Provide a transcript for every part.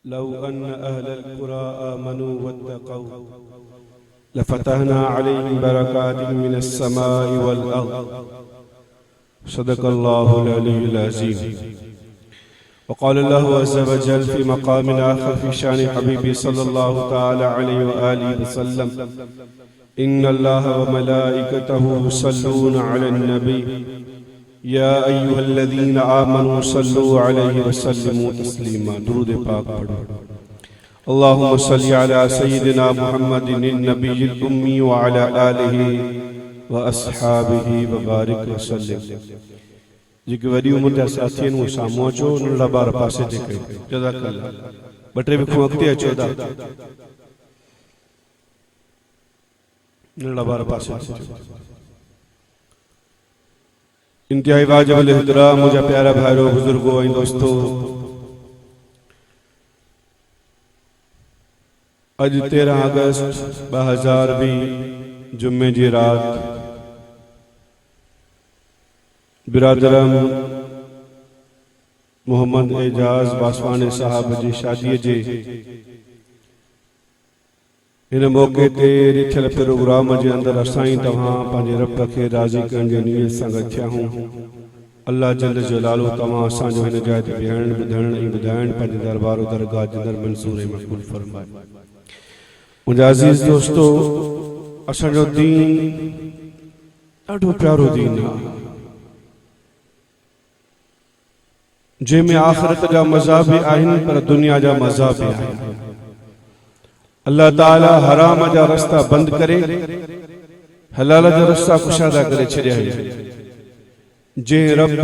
लौ अन्न अहलल कुरा आमनू वत्तक़ौ लफ़तहना अलैहिम बरकातिन मिनस समाई वल अर्द। सदक़ल्लाहुल अलीयुल अज़ीम। वक़ाल अल्लाहु अज़्ज़ा व जल फ़ी मक़ामिन आख़र फ़ी शान हबीबी सल्लल्लाहु तआला अलैहि व आलिहि वसल्लम इन्नल्लाह व मलाइकतहु युसल्लूना अलन नबी या अय्युहल्लज़ीना आमनू सल्लू अलैहि वसल्लिमू तस्लीमा। दुरूद पाक पढ़ो। अल्लाहुम्मा सल्लि अला सय्यिदिना मुहम्मदिन नबिय्यिल उम्मी व अला आलिहि व अस्हाबिहि व बारिक वसल्लिम। जेके वॾी उम्र जा साथी आहिनि उहे साम्हूं अचो, नंढा ॿार पासे ते कयो। जज़ाकल्लाह। ॿ टे विखूं अॻिते अचो था, नंढा ॿार पासे अचो। इंतहाई वाजिबुल इहतराम मुझा प्यारा भाइरो बुजुर्गो ऐं दोस्तो, अज 13 अगस्त 2020 जुम्मे जी रात बिरादरम मोहम्मद एजाज वासवानी साहब जी शादी जे इन मौके ते रिथियल प्रोग्राम जे अंदर असाई तव्हां पंहिंजे रब खे राज़ी करण जी नीयत सां गठिया हूं। अल्लाह जल जलालो तव्हां असांजो हिन जाइ ते विहण ॿुधण ऐं ॿुधाइण पंहिंजे दरबार दरगाह जे अंदर मंज़ूर ऐं मक़बूल फरमाए। मुंहिंजा अज़ीज़ दोस्तो, असांजो दीन ॾाढो प्यारो दीन आहे, जंहिंमें आख़िरत जा मज़ा बि आहिनि पर दुनिया जा मज़ा बि आहिनि। अल्लाह ताला हराम जा रस्ता बंद करे हलाल जा रस्ता कुशादा करे छॾिया आहिनि। जंहिं रब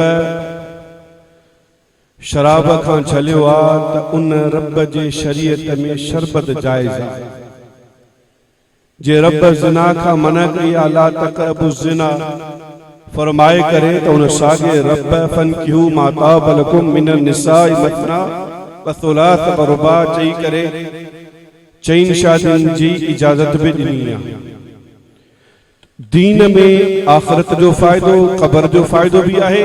शराब खां छलियो आहे त उन रब जे शरीयत में शरबत जाइज़ आहे। जे रब ज़िना खां मना कई आहे ला तक़रबु ज़िना फरमाए करे त उन साॻे रब फनकिहू मा ताब लकुम मिनन निसाइ मथना व थुलाथ व रुबा चई करे चईन शादियुनि जी इजाज़त भी ॾिनी आहे। दीन में आख़िरत जो फ़ाइदो, क़ब्र जो फ़ाइदो भी आहे,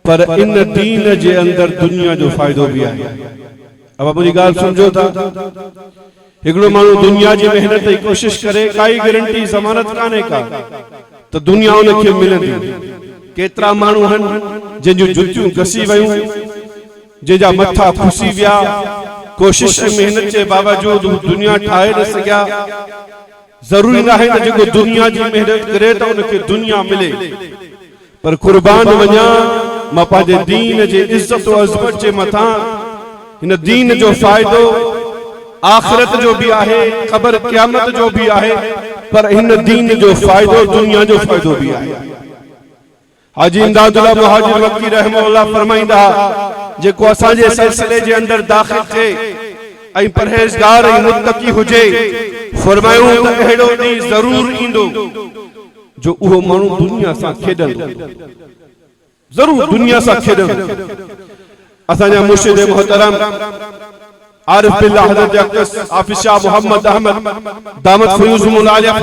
पर इन दीन जे अंदर दुनिया जो फ़ाइदो भी आहे। अब मुंहिंजी ॻाल्हि सम्झो था, हिकिड़ो माण्हू दुनिया जी मेहनत जी कोशिश करे, काई गारंटी ज़मानत कान्हे का त दुनिया उनखे मिलंदी। केतिरा माण्हू आहिनि जंहिंजूं जुतियूं घसी वयूं, जंहिंजा मथा फुसी विया, कोशिश ऐं मेहनत जे बावजूद दुनिया ठाहे न सघिया। ज़रूरी नाहे त जेको दुनिया जी मेहनत करे त उनखे दुनिया मिले, पर कुर्बान वञा मां पंहिंजे दीन जे इज़्ज़त ऐं अज़मत जे मथां। हिन दीन जो फ़ाइदो आख़िरत जो भी आहे, क़ब्र क़यामत जो भी आहे, पर हिन दीन जो फ़ाइदो दुनिया जो फ़ाइदो भी आहे। हाजी इमदादुल्लाह मुहाजिर वक्की रहमहुल्लाह फरमाईंदा, जेको असांजे सिलसिले जे अंदर दाख़िल थिए ऐं परहेज़गार ऐं मुत्तक़ी हुजे, फरमायो त अहिड़ो ॾींहुं ज़रूर ईंदो जो उहो माण्हू दुनिया सां खेॾंदो, ज़रूर दुनिया सां खेॾंदो। असांजा मुर्शिद मोहतरम आरिफ बिल्लाह हज़रत अक़दस हाफ़िज़ शाह मोहम्मद अहमद दामत फ़यूज़ुहुल आलिया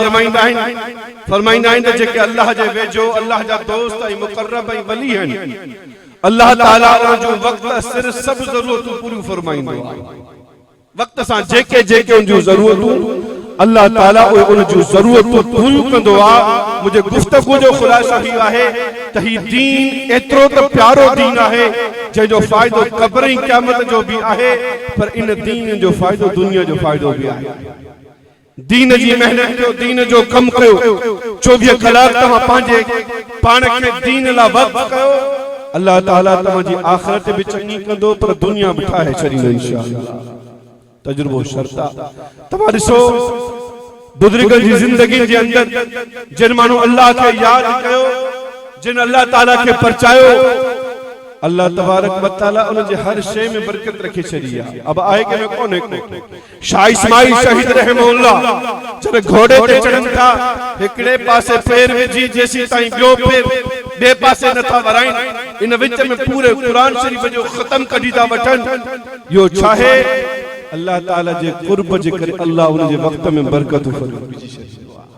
फरमाईंदा आहिनि त जेके अल्लाह जे वेझो, अल्लाह जा दोस्त ऐं मुक़र्रब ऐं वली आहिनि, अल्लाह ताला जो वक्त सिर सब ज़रूरतूं पूरी फरमाईंदो आहे। वक्त सां जेके जेके उन जूं ज़रूरतूं अल्लाह ताला उन जूं ज़रूरतूं पूरी कंदो आहे। मुझे गुफ्तगू जो ख़ुलासो ही आहे त ही दीन एतिरो त प्यारो दीन आहे जंहिंजो फ़ाइदो क़ब्र ऐं क़यामत जो भी आहे, पर इन दीन जो फ़ाइदो दुनिया जो फ़ाइदो भी आहे। दीन जी मेहनत कयो, दीन जो कम कयो, 24 कलाक तव्हां पंहिंजे पाण खे दीन लाइ वक़्फ कयो। अल्लाह ताला तव्हांजी आख़िरत भी चङी कंदो, पर दुनिया भी ठाहे छॾींदो इंशाअल्लाह। तजुर्बो शर्त आहे। तव्हां ॾिसो बुज़ुर्गनि जी ज़िंदगी जे अंदर जिन माण्हू अल्लाह खे यादि कयो, जिन अल्लाह ताला खे परचायो, अल्लाह तबारक व तआला उन जे हर शइ में बरकत रखी छॾी आहे। अब आहे के में कोन्हे को। शाह इस्माइल शहीद रहमहुल्लाह जॾहिं घोड़े ते चढ़नि था, हिकिड़े पासे पैर विझी जेसीं ताईं ॿियो पैर ॿिए पासे नथा वराइनि, इन विच में पूरे क़ुरान शरीफ़ जो ख़तम कढी था वठनि। इहो छा आहे? अल्लाह ताला जे क़ुर्ब जे करे अल्लाह उन जे वक़्त में बरकत विझी छॾींदो आहे।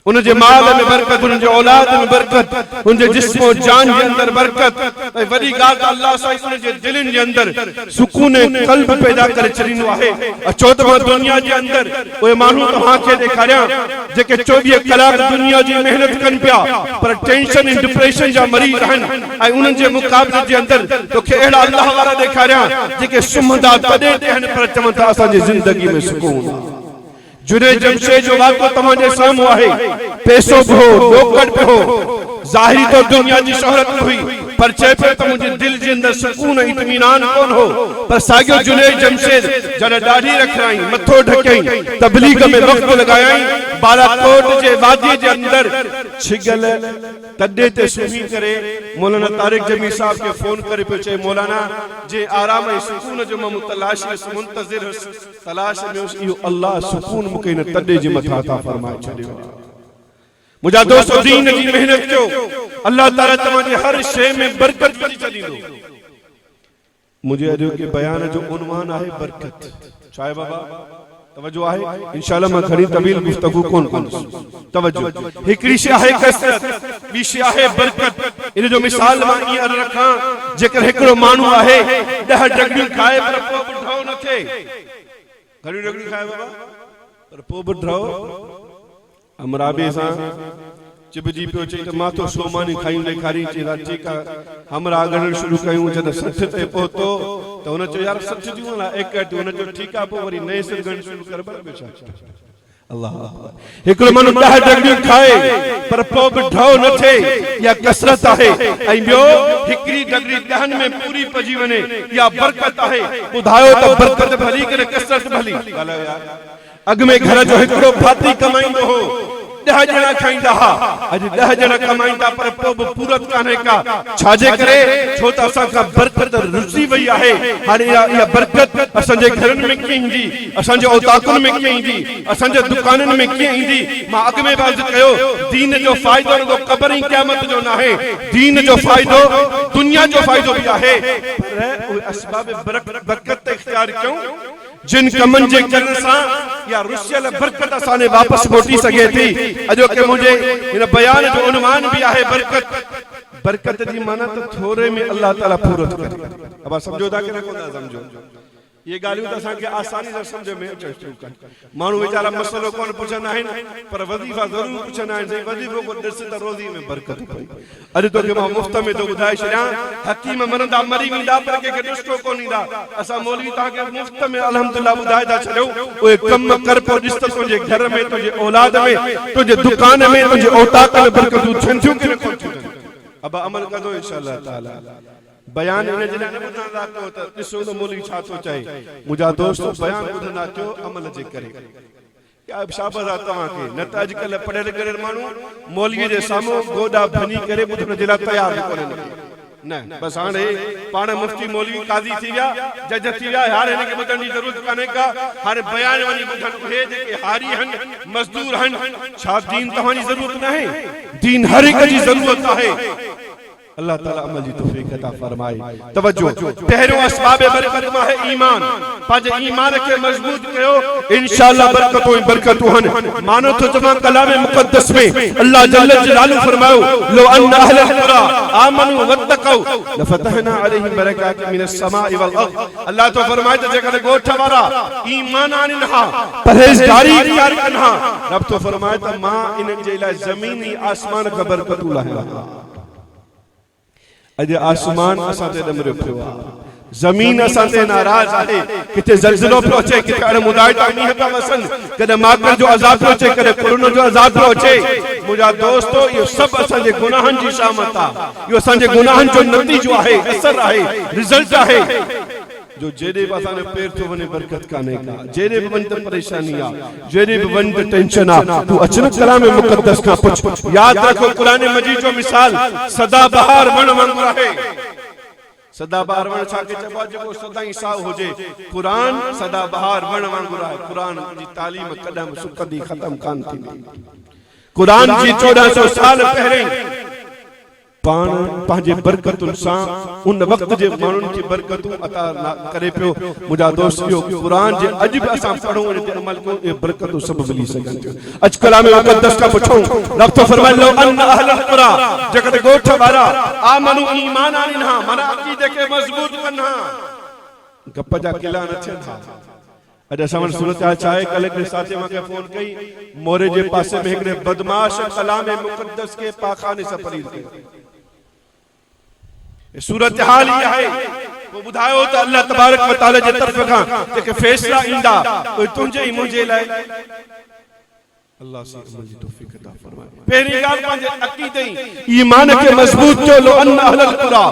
उनजे माल में बरकत, उनजे औलाद में बरकत, उनजे जिस्मो जान जे अंदर बरकत। ऐं वॾी ॻाल्हि त अल्लाह साईं उनजे दिलनि जे अंदर सुकून क़ल्ब पैदा करे छॾींदो आहे। अचो त मां दुनिया जे अंदर उहे माण्हू तव्हांखे ॾेखारियां जेके 24 कलाक दुनिया जी महिनत कनि पिया पर टेंशन ऐं डिप्रेशन जा मरीज़ आहिनि, ऐं उन्हनि जे मुक़ाबले जे अंदर तोखे अहिड़ा अल्लाह वारा ॾेखारियां जेके सुम्हंदा तॾहिं आहिनि पर चवनि था असांजी ज़िंदगी में सुकून आहे। जुनैद जमशेद जो वाक़ो तव्हांजे साम्हूं आहे। पैसो बि हो, नौकर बि हो, ज़ाहिरी तो दुनिया जी शोहरत हुई पर चए पियो त मुंहिंजे दिल जे अंदर सुकून ऐं इत्मीनान कोन हो। पर साॻियो जुनैद जमशेद जॾहिं ॾाढी रखियाई, मथो ढकियई, तबलीग में वक़्तु लॻायाई, बालाकोट जे वादी जे अंदर छिगल तॾे ते सुम्ही करे मौलाना तारिक जमी साहब खे फोन करे पियो चए, मौलाना जे आराम ऐं सुकून जो मां तलाश मुंतज़िर हुअसि, तलाश में हुअसि, इहो अल्लाह सुकून मूंखे हिन तॾे जे मथां अता फरमाए छॾियो। मुंहिंजा दोस्त दीन जी मेहनत कयो, अल्लाह ताला तव्हांजे हर शइ में बरकत विझी छॾींदो। मुंहिंजे अॼु के बयान जो उनवान आहे बरकत। छा आहे बाबा? तवज्जो आहे? इंशाअल्लाह मां घणी तवील गुफ्तगू कोन कंदुसि। तवज्जो। हिकिड़ी शइ आहे कसरत, ॿी शइ आहे बरकत। इन जो मिसाल मां ईअं रखां, जेकर हिकिड़ो माण्हू आहे 10 डगड़ियूं खाए पर पोइ बि ढो न थिए। घणियूं डगड़ियूं खाए बाबा पर पोइ बि ढो हमराबे सां चिबजी पियो चई त मां तो सोमानी खायूं ॾेखारी। चई ठीकु आहे, हमरा ॻणणु शुरू कयूं। जॾहिं 60 ते पहुतो त हुन चयो यार 60 जूं 61। हुन चयो ठीकु आहे, पोइ वरी नए सिर ॻणणु शुरू कर। अल्लाह हिकिड़ो माण्हू 10 डगड़ियूं खाए पर पोइ बि ढो न थिए, इहा कसरत आहे। ऐं ॿियो हिकिड़ी डगड़ी 10 में पूरी पइजी वञे, इहा बरकत आहे। ॿुधायो त बरकत भली करे कसरत भली। अॻ में घर जो हिकिड़ो भाती कमाईंदो हो, 10 ॼणा खाईंदा हुआ। अॼु 10 ॼणा कमाईंदा पर पोइ बि पूरत कान्हे का। छाजे करे? छो त असां खां बरकत रुसी वई आहे। हाणे इहा बरकत असांजे घरनि में कीअं ईंदी, असांजे औताकुनि में कीअं ईंदी, असांजे दुकाननि में कीअं ईंदी? मां अॻ में अर्ज़ु कयो, दीन जो फ़ाइदो रुॻो क़बर ऐं क़यामत जो न आहे, दीन जो फ़ाइदो दुनिया जो फ़ाइदो बि आहे। पर उहे असबाब बरकत इख्तियार कयूं जिन कमनि जे करण सां या रुसियल बरकत असांखे वापसि मोटी सघे थी। अॼो के मुंहिंजे हिन बयान जो उनवान बि आहे बरकत। बरकत जी माना त थोरे में अल्लाह ताला पूरत करे। अब समझो था कि न कोन समझो? ये ॻाल्हियूं त असांखे आसानी सां सम्झ में अचनि। माण्हू वीचारा मसइलो कोन पुछंदा आहिनि पर वज़ीफ़ा ज़रूरु पुछंदा आहिनि। साईं वज़ीफ़ो को ॾिस त रोज़ी में बरकत पई। अॼु तोखे मां मुफ़्त में थो ॿुधाए छॾियां, हकीम मरंदा मरी वेंदा पर कंहिंखे ॾुष्टो कोन ईंदा। असां मौलवी तव्हांखे मुफ़्त में अल्हम्दुलिल्लाह ॿुधाए था छॾियूं, उहे कम कर पोइ ॾिस त तुंहिंजे घर में, तुंहिंजे औलाद में, तुंहिंजे दुकान में, तुंहिंजे औताक में बरकतूं थियनि थियूं कि न कोन थियूं। अब अमल कंदो इंशाअल्लाह ताला। बयान इन जे लाइ न ॿुधंदा कयो त ॾिसो त मौलवी छा थो चए। मुंहिंजा दोस्त बयान ॿुधंदा कयो अमल जे करे। क्या शाबाश आहे तव्हांखे। न त अॼुकल्ह पढ़ियल गढ़ियल माण्हू मौलवीअ जे साम्हूं गोॾा भञी करे ॿुधण जे लाइ तयार कोन्हनि। न बसि हाणे पाण मुफ्ती मौलवी काज़ी थी विया, जज थी विया, हाणे हिनखे ॿुधण जी ज़रूरत कान्हे का। हाणे बयान वञी ॿुधनि उहे जेके हारी आहिनि, मज़दूर आहिनि। छा दीन तव्हांजी ज़रूरत न आहे? दीन हर हिक जी ज़रूरत आहे। अल्लाह ताला अमल जी तौफीक अता फरमाए। तवज्जो। पहिरियों असबाब बरकत में है ईमान। पंहिंजे ईमान खे मजबूत कयो, इंशाअल्लाह बरकतों ही बरकतों हन। मानो तो जमा कलाम मुक़द्दस में अल्लाह जल्ल जलालहू फरमायो, लो अन अहल कुरा आमनु वत्तकू लफतहना अलैहिम बरकातिन मिनस समाई वल अर्द। अल्लाह तो फरमाए त जेकर गोठ वारा ईमान आनिन हा, परहेज़गारी इख्तियार कन हा, रब तो फरमाए त मां इन्हनि जे लाइ ज़मीन ऐं आसमान खां बरकतूं लाहिया। अॼु आसमान असां ते ॾमरियो पियो आहे, ज़मीन असां ते नाराज़ आहे। किथे ज़लज़लो पियो अचे, किथे अणमुदाइता मींहं पिया वसनि, कॾहिं माकर जो अज़ाब पियो अचे, कॾहिं कोरोना जो अज़ाब पियो अचे। मुंहिंजा दोस्तो, इहो सभु असांजे गुनाहनि जी शामत आहे। इहो असांजे गुनाहनि जो नतीजो आहे, असर आहे, रिज़ल्ट आहे। जो जेॾे बि असांजो पेर थो वञे बरकत कान्हे का, जेॾे बि वञ त परेशानी आहे, जेॾे बि वञ त टेंशन आहे। तूं अचन कलाम मुक़द्दस खां पुछ। यादि रखो क़ुरान मजीद जो मिसाल सदाबहार वण वांगुरु आहे। सदाबहार वण छा के चइबो आहे? जेको सदाई साओ हुजे। क़ुरान सदाबहार वण वांगुरु आहे। क़ुरान जी तालीम कदम सुकदी ख़त्म कान थींदी। क़ुरान जी 1400 साल पहिरीं पाण पंहिंजे बरकतुनि सां उन वक़्त जे माण्हुनि खे बरकतूं अता करे पियो। मुंहिंजा दोस्त इहो क़ुरान जे अॼु बि असां पढ़ूं इन ते अमल कयूं, इहे बरकतूं सभु मिली सघनि थियूं। अॼु कलाम मुक़द्दस खां पुछूं, रब थो फरमाए लो अन अहलुल क़ुरा, जेकॾहिं ॻोठ वारा आमनू ईमान आणनि हा, माना अक़ीदे खे मज़बूत कनि हा, गप जा किला न थियनि हा। अॼु असां वटि सूरत हाल छा आहे? कल हिकिड़े साथी मूंखे फोन कई, मोरे जे पासे में हिकिड़े बदमाश कलाम मुक़द्दस खे पाखाने सां पढ़ी कई। सूरत हाल ही आहे। वो ॿुधायो त अल्लाह तबारक व तआला जे तरफ़ खां जेके फ़ैसिला ईंदा उहे तुंहिंजे ऐं मुंहिंजे लाइ। अल्लाह से मुंहिंजी तौफ़ीक़ अता फरमाए। पहिरीं ॻाल्हि पंहिंजे अक़ीदे ईमान खे मज़बूत कयो। लो अन अहलुल क़ुरा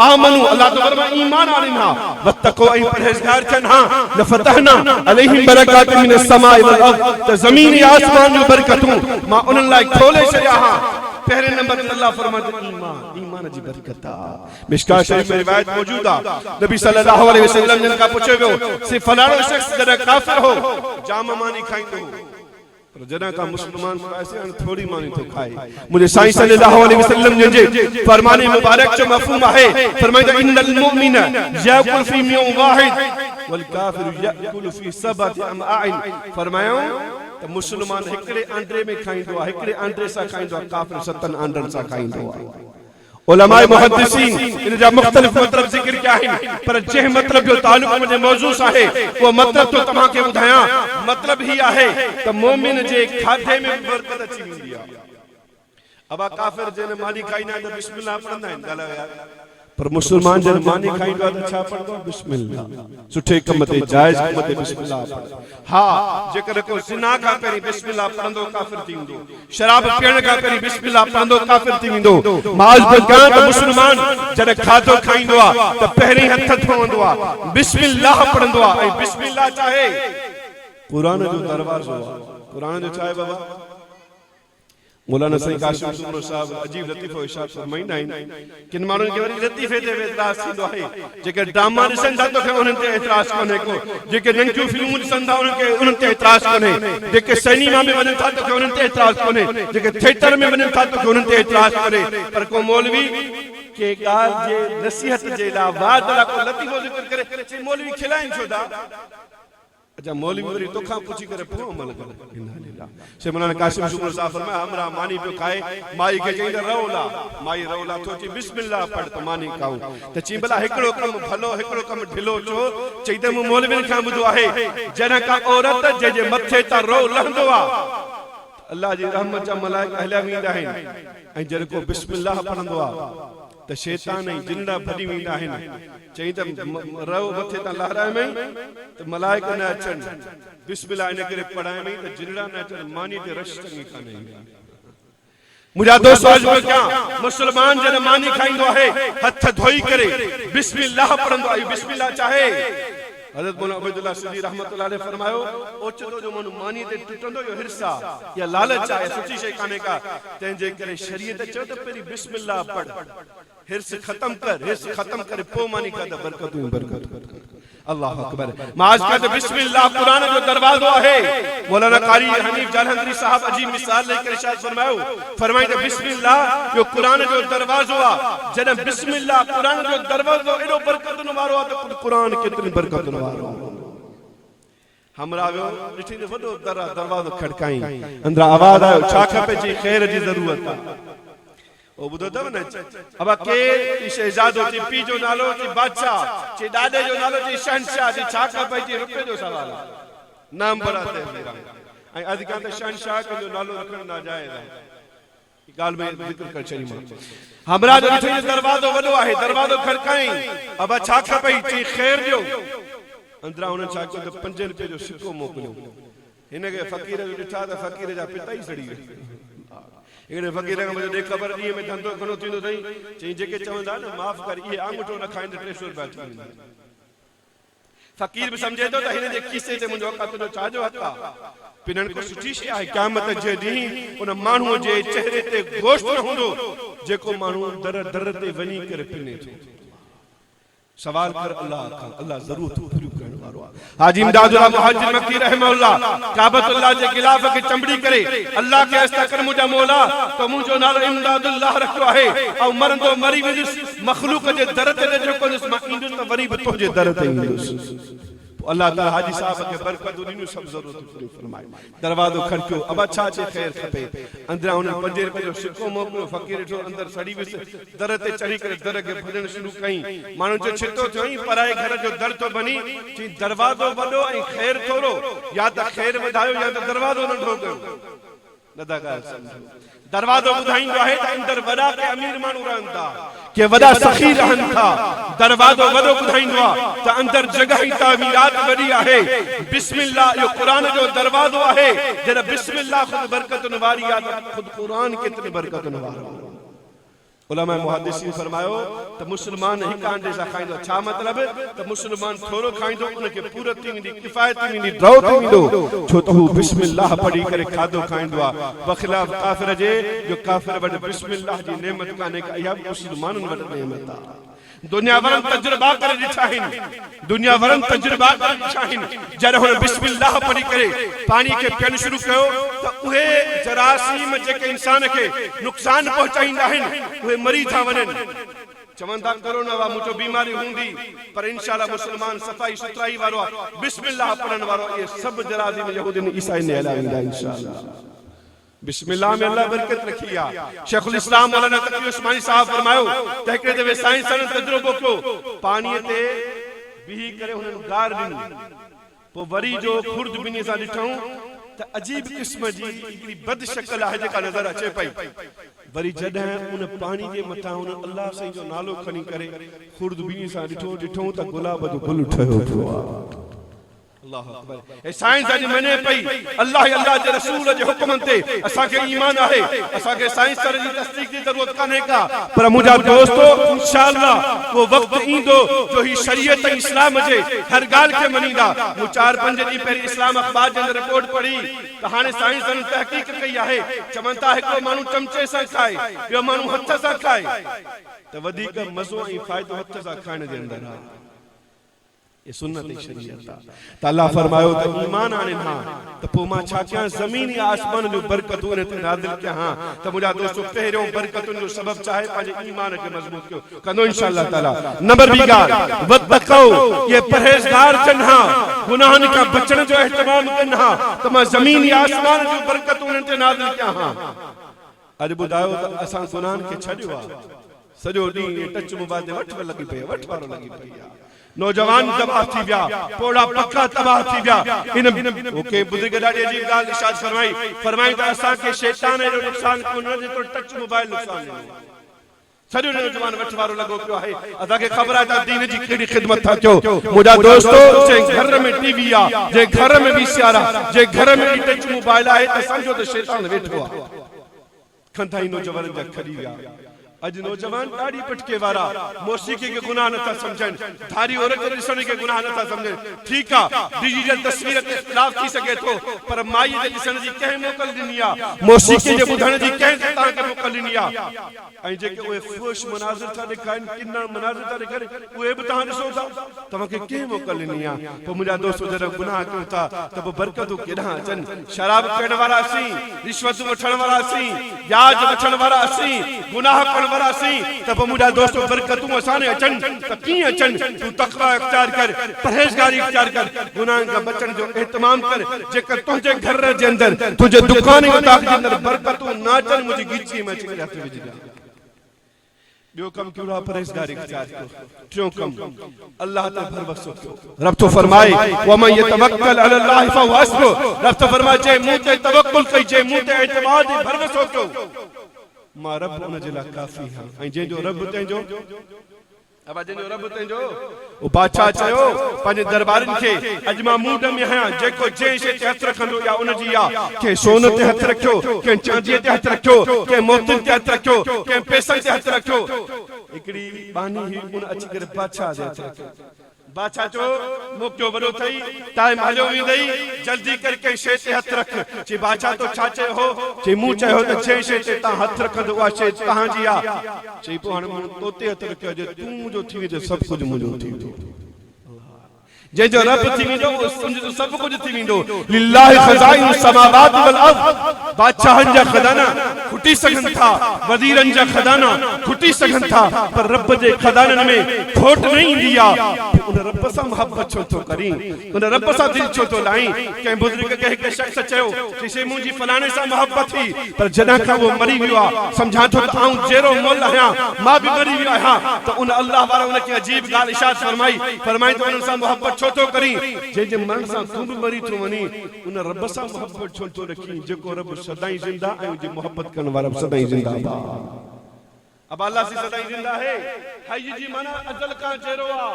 आमनू, अल्लाह तो फरमाए ईमान आणनि हा, वत्तक़ू ऐं परहेज़गार थियनि हा, लफ़तहना अलैहिम बरकातिन मिनस समाई वल अर्द, त ज़मीन ऐं आसमान जूं बरकतूं मां उन्हनि लाइ खोले छॾिया हा। पहले नंबर ते अल्लाह फरमाते ईमान, ईमान जी बरकत आहे। मिशकात शरीफ में रिवायत मौजूद आहे, नबी सल्लल्लाहु अलैहि वसल्लम जिन का पूछो वियो से फलाणो शख्स जॾहिं काफ़िर हो जाम मानी खाईंदो हो, पर जॾहिं का मुस्लमान ऐसे थोड़ी मानी तो खाए। मुझे साईं सल्लल्लाहु अलैहि वसल्लम जे फरमाने मुबारक जो मफ़हूम आहे, फरमाइंदा इन्नल मुमिन याकुल फी मियन वाहिद वल काफिर याकुल फी सबअत अमआइन। फरमायो त मुस्लमान हिकड़े आंड्रे में खाईंदो आहे, हिकड़े आंड्रे सां खाईंदो आहे, काफिर 7 आंड्रनि सां खाईंदो आहे। उलमाए मुहद्दिसीन इन जा मुख्तलिफ मतलब जिक्र किया है, पर जंहिं मतलब जो ताल्लुक मुंहिंजे मौज़ू सां आहे वो मतलब तो तव्हां खे ॿुधायां। मतलब ही आहे त मोमिन जे खाधे में बरकत अची वेंदी आहे। अब काफिर जन मानी खाईंदा आहिनि त बिस्मिल्लाह पढ़ंदा आहिनि, ॻाल्हायो यार, पर मुस्लमान जन मानी खाईंदो आहे त छा पढ़ंदो आहे? बिस्मिल्लाह। सुठे कम ते जायज़ कम ते बिस्मिल्लाह पढ़। हा, जेकर को ज़िना खां पहिरीं बिस्मिल्लाह पढ़ंदो काफ़िर थी वेंदो, शराब पीअण खां पहिरीं बिस्मिल्लाह पढ़ंदो काफ़िर थी वेंदो। माज़ बगां त मुस्लमान जॾहिं खाधो खाईंदो आहे त पहिरीं हथ धोईंदो आहे, बिस्मिल्लाह पढ़ंदो आहे। ऐं बिस्मिल्लाह चाहे क़ुरान जो दरवाज़ो आहे। क़ुरान जो छा आहे बाबा? मौलाना सईद कासिम सुमरो साहब अजीब लतीफ़ो इरशाद फरमाईंदा आहिनि, किन माण्हुनि खे वरी लतीफ़े ते एतिराज़ थींदो आहे, जेके ड्रामा ॾिसनि था तोखे उन्हनि ते एतिराज़ कोन्हे को, जेके नंढियूं फिल्मूं ॾिसनि था उन्हनि ते एतिराज़ कोन्हे, जेके सिनेमा में वञनि था तोखे उन्हनि ते एतिराज़ कोन्हे, जेके थिएटर में वञनि था तोखे उन्हनि ते एतिराज़ कोन्हे, पर को मौलवी के ॻाल्हि जे नसीहत जे लाइ वाद लाइ को लतीफ़ो ज़िक्र करे चई मौलवी खिलाइनि छो था? अच्छा, मौलवी वरी तोखां पुछी करे पोइ अमल करे। से मौलाना कासिम सुमरो साहब फरमाया हमरा मानी पियो खाए, माई खे चई त रौला, माई रौला तो चई बिस्मिल्लाह पढ़ त मानी खाऊं, त चई भला हिकिड़ो कम भलो हिकिड़ो कम ढिलो छो? चई त मूं मौलवियुनि खां ॿुधो आहे जॾहिं का औरत जे मथे तां रो लहंदो आहे अल्लाह जी रहमत जा मलाइका हलिया वेंदा आहिनि, ऐं जॾहिं को बिस्मिल्लाह पढ़ंदो आहे त शैतान ऐं जिन्ना भॼी वेंदा आहिनि। चई त रओ मथे तां लहराए में त मलाइका न अचनि, बिस्मिल्लाह इन करे पढ़ाए में त जिन्ना न अचनि, मानी ते रश चङी कान्हे। मुंहिंजा दोस्त आज में क्या मुस्लमान जन मानी खाईंदो आहे हथ धोई करे बिस्मिल्लाह पढ़ंदो आहे। बिस्मिल्लाह चाहे हज़रत मौलाना अबैदुल्लाह सिद्दी रहमतुल्लाह अलैह फरमायो ओचितो जो मन मानी ते टुटंदो यो हिरसा या लालच आहे, सुठी शइ कान्हे का, तंहिंजे करे शरीयत चयो त पहिरीं बिस्मिल्लाह पढ़, हिर्स खत्म कर, हिर्स खत्म करे पोइ मानी का त बरकत ई बरकत। अल्लाह अकबर। माज का तो बिस्मिल्लाह कुरान जो दरवाज़ो आहे। मौलाना कारी हनीफ जालंधरी साहब अजीब मिसाल लेकर इरशाद फरमायो, फरमाइंदा बिस्मिल्लाह जो कुरान जो दरवाज़ो आहे। जॾहिं बिस्मिल्लाह कुरान जो दरवाज़ो एॾो बरकतुन वारो आहे त कुरान केतिरी बरकतुन वारो आहे। हमरा वियो ॾिठी त वॾो दरवाज़ो खड़काई, अंदरां आवाज़ आयो छा खपे? जी ख़ैर जी ज़रूरत आहे। ओ बुधो तव न अब के शहजादो जी पी जो नालो जी बादशाह जी ॾाॾे जो नालो जी शहंशाह जी छा खपे? जी रुपए जो सवाल नाम बराते मेरा ऐं अॼुकल्ह त शहंशाह जो नालो रखण नाजायज़ आहे। ॻाल्हि में ज़िक्र कर छॾी मां। हमरा जो ॾिठो दरवाज़ो वॾो आहे, दरवाज़ो खड़काई, अब छा खपे? जी ख़ैर ॾियो। अंदरां उन्हनि छा कयो त 5 रुपए जो सिक्को मोकिलियो। हिन खे फ़क़ीर जो ॾिठा त फ़क़ीर जा पिता ई सड़ी विया। हिकिड़े फ़क़ीर खां मुंहिंजो ॾे ख़बर ॾींहं में धंधो घणो थींदो अथई, चई जेके चवंदा न माफ़ कर इहे आंगूठो न खाईंदे 300 रुपया थी वेंदा। फ़क़ीर बि सम्झे थो त हिन जे खीसे ते मुंहिंजो हक़ तुंहिंजो छाजो हक़ आहे? पिनण को सुठी शइ आहे। क़यामत जे ॾींहुं उन माण्हूअ जे चेहरे ते गोश्त न हूंदो जेको माण्हू दर दर ते वञी करे पिने थो। सवाल कर अल्लाह का, अल्लाह जरूर पूरी करण वारो आहे। हाजी इमदादुल्लाह मुहाजिर मक्की रहमहुल्लाह काबतुल्लाह जे गिलाफ के चंबड़ी करे अल्लाह के हस्ता कर मुजा मौला तो मुजो नालो इमदादुल्लाह रखो आहे औ मरंदो मरी विदुस मखलूक जे दर ते जो को मां इंदुस त वरी बतो जे दर ते इंदुस। अल्लाह ताला हाजी साहब के बरकत उन्हीं सब जरूरत पूरी फरमाए। दरवाजो खड़कियो अब अच्छा चे खैर खपे अंदरा उन 5 रुपए जो सिक्को मोकलो फकीर जो अंदर सड़ी विस दर ते चढ़ी करे दर के भजन शुरू कई मानु जो छितो थई पराए घर जो दर तो बनी ची दरवाजो वडो ए खैर थोरो या त खैर वधायो या त दरवाजो नंढो कयो नदा गा समझो। दरवाजो बुधाइंदो आहे त अंदर वडा के अमीर मानु रहन था के वडा सखी रहन था। दरवाजो वडो बुधाइंदो आहे त अंदर जगह तामीरात वडी आहे। बिस्मिल्लाह यो कुरान जो दरवाजो आहे जरा बिस्मिल्लाह खुद बरकतन वारी या खुद कुरान कितनी बरकतन वारो। उलमा मुहद्दिसीन फरमायो त मुसलमान हिक अंडे सा खाइंदो छा मतलब त मुसलमान थोरो खाइंदो उनके पूरत थींदी किफायत थींदी ड्रो थींदो छो त हु बिस्मिल्लाह पढ़ी करे खादो खाइंदो आ बखिलाफ काफिर जे जो काफिर वड बिस्मिल्लाह जी नेमत काने का या मुसलमानन वड नेमत आ। दुनिया वरन तजुर्बा करे दिठाहिन दुनिया वरन तजुर्बा करे दिठाहिन जरे हुन बिस्मिल्लाह पढ़ी करे पानी के पियण शुरू कयो त उहे जरासीम जेके इंसान के नुकसान पहुंचाइंदा आहिन उहे मरी था वनन। चवंदा कोरोना वा मुझो बीमारी हुंदी पर इंशाअल्लाह मुसलमान सफाई सुथराई वारो बिस्मिल्लाह पढ़न वारो ये सब जरासीम यहूदी ईसाई ने हलाविंदा इंशाअल्लाह। बिस्मिल्लाह में अल्लाह बरकत रखी आ। शेखुल इस्लाम मौलाना तकी उस्मानी साहब फरमायो तहके दे साइंस सन तजुर्बो को पानी ते बिही करे हुनन गार दिन पो वरी जो खुर्द बिनी सा दिठऊं त अजीब किस्म जी इकड़ी बद शक्ल है जेका नजर अचे पई वरी जडह उन पानी के मथा उन अल्लाह से जो नालो खणी करे खुर्द बिनी सा दिठो त गुलाब जो गुल ठयो पियो आ। अल्लाह अकबर ए साइंस आज मने पई अल्लाह जे रसूल जे हुक्म ते असा के ईमान आहे असा के साइंस सर जी तस्दीक की जरूरत काने का पर मुजा दोस्तों इंशाअल्लाह वो वक्त इंदो जो ही शरीयत इस्लाम जे हर गाल के मनीदा मु 4-5 दी पहले इस्लाम अखबार जे रिपोर्ट पढ़ी त हाने साइंस सन तहकीक कई आहे चमनता है को मानु चमचे सा खाए यो मानु हथ सा खाए त वधी का मजो ई फायदो हथ सा खाने दे अंदर आ। ये सुन्नत शरीयत त अल्लाह फरमायो त ईमान आने ना त पो मा छा क्या जमीन या आसमान जो बरकत ने ते नाज़िल किया। हां त मुजा दोस्तों पहिरियों बरकतुन जो सबब चाहे पाजे ईमान के मजबूत क्यों कंदो इंशाअल्लाह ताला। नंबर 20 वतकौ ये परहेजगार जन्हा गुनाहन का बचण जो एहतमाम कन्हा त मा जमीन या आसमान जो बरकत ने ते नाज़िल किया। हां अज बुधायो त असा गुनाहन के छडियो आ सजो दी टच मोबाइल दे वठ लगी पे वठ वारो लगी पे नौजवान तबाह थी गया पोड़ा पक्का तबाह थी गया इन ओके बुजुर्ग ॾाढी अजीब गाल इरशाद फरमाई त असा के शैतान जो नुकसान को न जे तो टच मोबाइल नुकसान सॼो नौजवान वठ वारो लगो पियो आहे। असा के खबर आहे त दीन जी केड़ी खिदमत था क्यों मुजा दोस्तों जे घर में टीवी आ जे घर में वीसीआर जे घर में टच मोबाइल आहे त समझो त शैतान वेठो आ खंधाई नौजवान जा खड़ी गया। अज नौजवान दाढ़ी पटके वारा मौसीकी के गुनाह न था समझन धारी औरत दिसने के गुनाह न था समझन ठीक आ डिजिटल तस्वीर के खिलाफ थी सके तो पर माई दे दिसने जी कहे मोकल दिनिया मौसीकी जे बुधण जी कहे ता के मोकल दिनिया ऐ जे के ओए फुश मनाजिर था दिखाइन किन्ना मनाजिर था दिखाइन ओए भी ता दिसो था तम के के मोकल दिनिया तो मुजा दोस्तों जरा गुनाह क्यों था तब बरकत केडा अचन शराब पीण वाला सी रिश्वत वठण वाला सी याज वठण वाला सी गुनाह करण वाला सी तब मुजा दोस्तों बरकतूं असाने अचन त की अचन तू तकवा इख्तियार कर परहेजगारी इख्तियार कर गुनाह का बचन जो एहतमाम कर जेकर तुझे घर जे अंदर तुझे दुकान के ताक जे अंदर बरकतूं ना अचन मुजी गिची में अची हथ विझ जा। बियो कम क्यों परहेजगारी इख्तियार कयो क्यों कम अल्लाह ते भरोसो कयो। रब तो फरमाए व मन यतवक्कल अला अल्लाह फहुव हस्बु रब तो फरमाए जे मुंह ते तवक्कुल कई जे मुंह ते एतमाद भरोसो कयो मा रब उन जिला काफी है ऐ जे जो रब तेजो अब जे जो रब तेजो ओ बादशाह चयो पाजे दरबारन के अजमा मूड में है जेको जे शे ते हथ रखंदो या उन जी या के सोन ते हथ रखियो के चांदी ते हथ रखियो के मोतिन ते हथ रखियो के पैसन ते हथ रखियो एकड़ी बानी ही उन अची करे बादशाह जे हथ रखियो बादशाह जो मोकियो वॾो थई टाइम हलियो वेंदई जल्दी करके शइ ते हथ रख चई बादशाह तो छा चयो हो चई मूं चयो त जंहिं शइ ते तव्हां हथ रखंदो उहा शइ तव्हांजी आहे चई पोइ हाणे मूं तो ते हथ रखियो जे तूं मुंहिंजो थी वेंदो सभु कुझु मुंहिंजो थी वेंदो जंहिंजो रब थी वेंदो उहो सभु कुझु थी वेंदो लिल्लाहि ख़ज़ाइनु समावाति वल अर्ज़ बादशाहनि जा खज़ाना खुटी सघनि था वज़ीरनि जा खज़ाना खुटी सघनि था पर रब जे खज़ाननि में खोट न ईंदी आहे उन रब सां मोहब्बत छो थो करी उन रब सां दिलि छो थो लाई कंहिं बुज़ुर्ग खे हिकु शख़्स चयो चई मुंहिंजी फलाणे सां मोहब्बत थी पर जॾहिं खां उहो मरी वियो आहे सम्झां थो त आऊं जहिड़ो मोल आहियां मां बि मरी वियो आहियां त उन अल्लाह वारा उनखे अजीब ॻाल्हि इशाद फरमाई त उन्हनि सां मोहब्बत छो थो करी जंहिंजे मरण सां तूं बि मरी थो वञी उन रब सां मोहब्बत छो थो रखी जेको रब सदाई जिंदा ऐं जे मोहब्बत करण वारा सदाई जिंदा अब अल्लाह से सदाई जिंदा है हय जी माना अजल का जेरो आ